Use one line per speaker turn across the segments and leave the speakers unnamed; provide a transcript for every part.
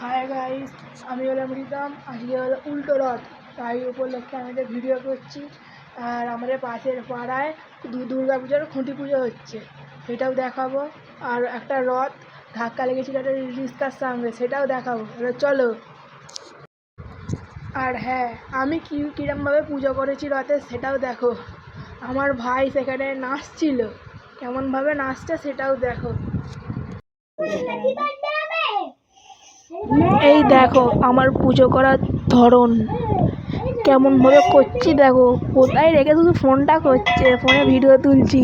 Hi guys, আমি হলাম রিতম। আজকে হলো উল্টো রথ, তাই উপলক্ষে আমি একটা ভিডিও করছি। আর আমাদের পাশের পাড়ায় দুর্গা পুজোর খুঁটি পুজো হচ্ছে, সেটাও দেখাবো। আর একটা রথ ধাক্কা লেগেছিল একটা রিস্কার সঙ্গে, সেটাও দেখাবো। চলো। আর হ্যাঁ, আমি কীরকমভাবে পুজো করেছি রথে, সেটাও দেখো। আমার ভাই সেখানে নাচছিল, কেমনভাবে নাচছে সেটাও দেখো। এই দেখো আমার পুজো করার ধরন, কেমনভাবে করছি দেখো। কোথায় রেখে শুধু ফোনটা করছে, ফোনে ভিডিও তুলছি,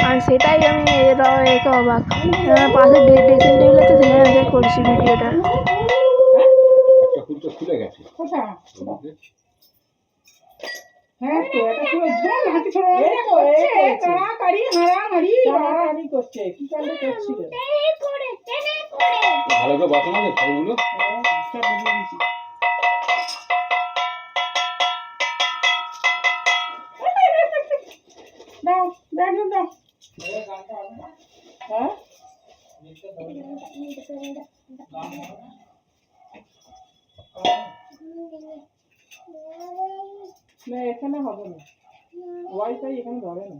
আর সেটাই আমি রেখে অবাক। পাশে ড্রেসিং টেবিল আছে, সেখানে রেখে করছি ভিডিওটা।
না এখানে হবে না, ওয়াইফাই এখানে ধরে না।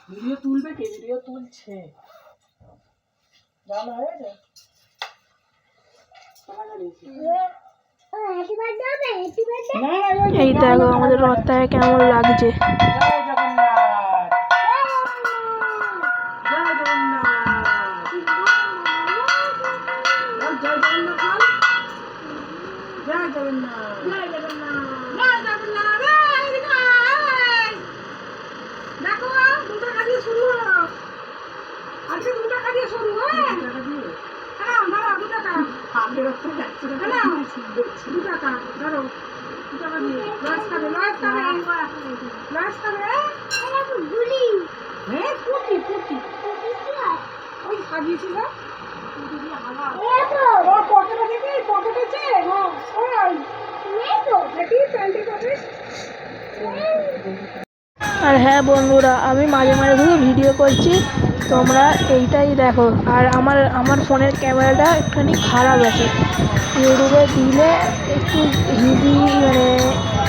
ভিডিও তুলবে কে? ভিডিও তুলছে জানা হয়েছে।
এই দেখো আমাদের রথটাকে কেমন লাগছে। আর হ্যাঁ বন্ধুরা, আমি মাঝে মাঝে শুধু ভিডিও করছি, তোমরা এইটাই দেখো। আর আমার ফোনের ক্যামেরাটা একটুখানি খারাপ আছে, ইউটিউবে দিলে একটু হিজি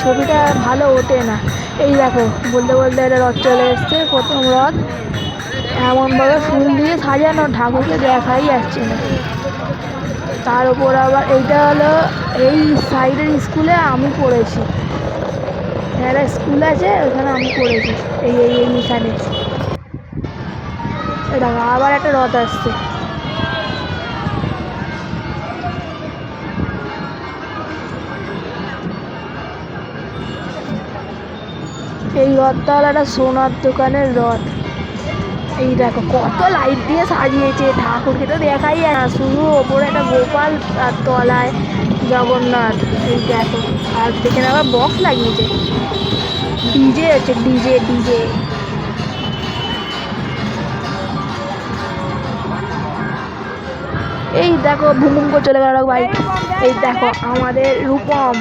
ছবিটা ভালো ওঠে না। এই দেখো বলতে বলতে একটা রথ চলে এসছে, প্রথম রথ। এমনভাবে ফুল দিয়ে সাজানো, ঠাকুরকে দেখাই যাচ্ছে না। তার উপর আবার এইটা হলো এই সাইডের স্কুলে আমি পড়েছি, একটা স্কুল আছে ওখানে আমি পড়েছি, এই এখানে। দেখো আবার একটা রথ আসছে। এই রথটা হলো একটা সোনার দোকানের রথ। এই দেখো কত লাইট দিয়ে সাজিয়েছে, ঠাকুরকে তো দেখাই যায় না, শুধু ওপরে একটা গোপাল আর তলায় জগন্নাথ। এই দেখো, আর সেখানে আবার বক্স লাগিয়েছে, ডিজে হচ্ছে, ডিজে ডিজে। এই দেখো ভুম ভুম করে চলে গেল বাইক। এই দেখো আমাদের রূপম,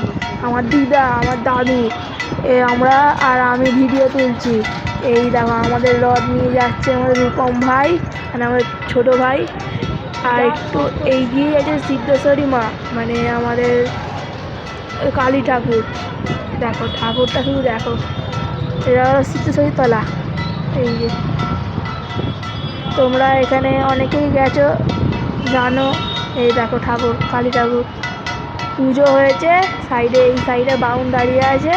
আমার দিদা, আমার দাদু, আমরা আর আমি ভিডিও তুলছি। এই দেখো আমাদের রথ নিয়ে যাচ্ছে আমাদের রূপম ভাই, মানে আমার ছোটো ভাই। আর একটু এগিয়ে আছে সিদ্ধেশ্বরী মা, মানে আমাদের কালী ঠাকুর। দেখো ঠাকুরটা শুধু দেখো, এটা হলো সিদ্ধেশ্বরী তলা। এই যে তোমরা এখানে অনেকেই গেছো, জানো। এই দেখো ঠাকুর, কালী ঠাকুর পুজো হয়েছে। সাইডে এই সাইডে বাউন দাঁড়িয়ে আছে।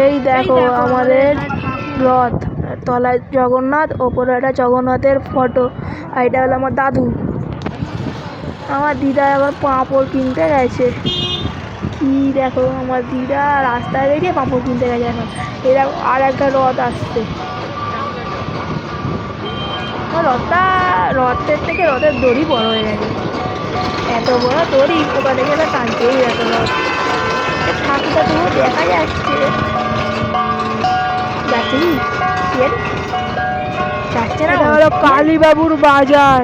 এই দেখো আমাদের রথ, তলায় জগন্নাথ, ওপরে একটা জগন্নাথের ফটো। আর এটা হলো আমার দাদু। আমার দিদা আবার পাঁপড় কিনতে গেছে। কি দেখো আমার দিদা রাস্তায় বেরিয়ে পাঁপড় কিনতে গেছে এখন। এরা আর একটা রথ আসছে। রথের থেকে রথের দড়ি বড় হয়ে গেছে, এত বড় দড়ি কোথা থেকে টানতেই এত রথ। ঠাকুরটা তবুও দেখা যাচ্ছে, যাচ্ছে না। হলো কালীবাবুর বাজার।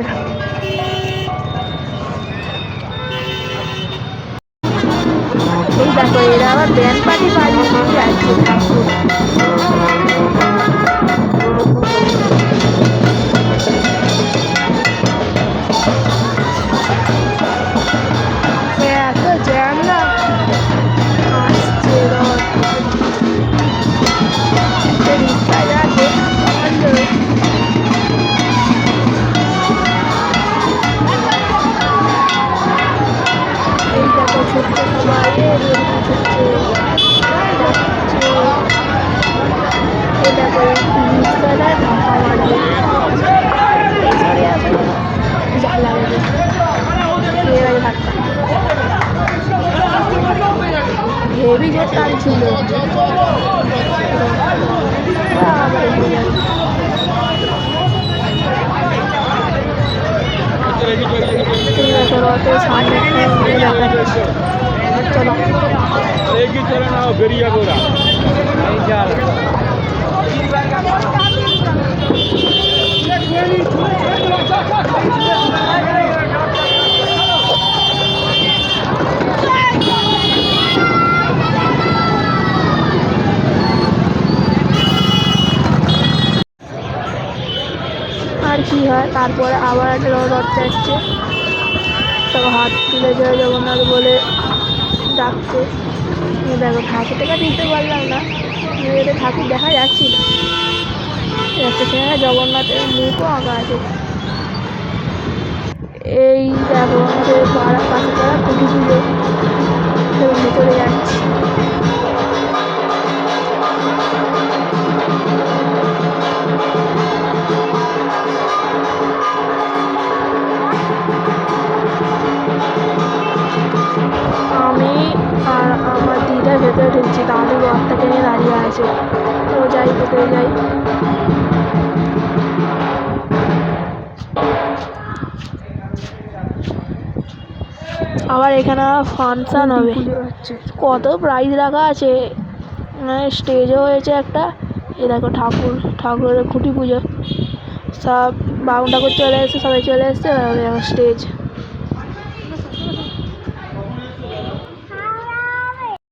এই দেখো এরা আবার ব্যান্ড পার্টি বাজিয়ে নিয়ে যাচ্ছে ঠাকুর। এত জ্যাম না, আসছে রথ রিক্সা যাচ্ছে এই দেখো ছুটছে সবাই ছুটছে এই দেখো রিক্সাটা ধাক্কা মারবে যা লাগে ধাক্কা হেভি জোর টানছিল। ঠিক আছে রথের সামনে দেখা যাচ্ছে। চলো
চলে না বেরিয়ে গোরা
আর কি হয় তারপরে আবার একটা রথ যাচ্ছে, সব হাত তুলে জয় জগন্নাথ বলে ডাকছে। দেখো ঠাকুরটাকে দিতে পারলাম না, এদের ঠাকুর দেখা যাচ্ছিল, সেখানে জগন্নাথের মুখও আঁকা আছে। এই দেখো আমাদের পাড়া পাশে পাড়া খুঁটি পুজো ভেতরে যাচ্ছি। আমি আর আমার দিদা ভেতরে ঢুকছি, তাহলে রথটাকে নিয়ে দাঁড়িয়ে আছে। তো যাই ভেতরে যাই। আবার এখানে ফাংশন হবে, কত প্রাইজ রাখা আছে, স্টেজও হয়েছে একটা। এ দেখো ঠাকুরের খুঁটি পুজো, সব বাউন ঠাকুর চলে এসছে, সবাই চলে এসছে, স্টেজ।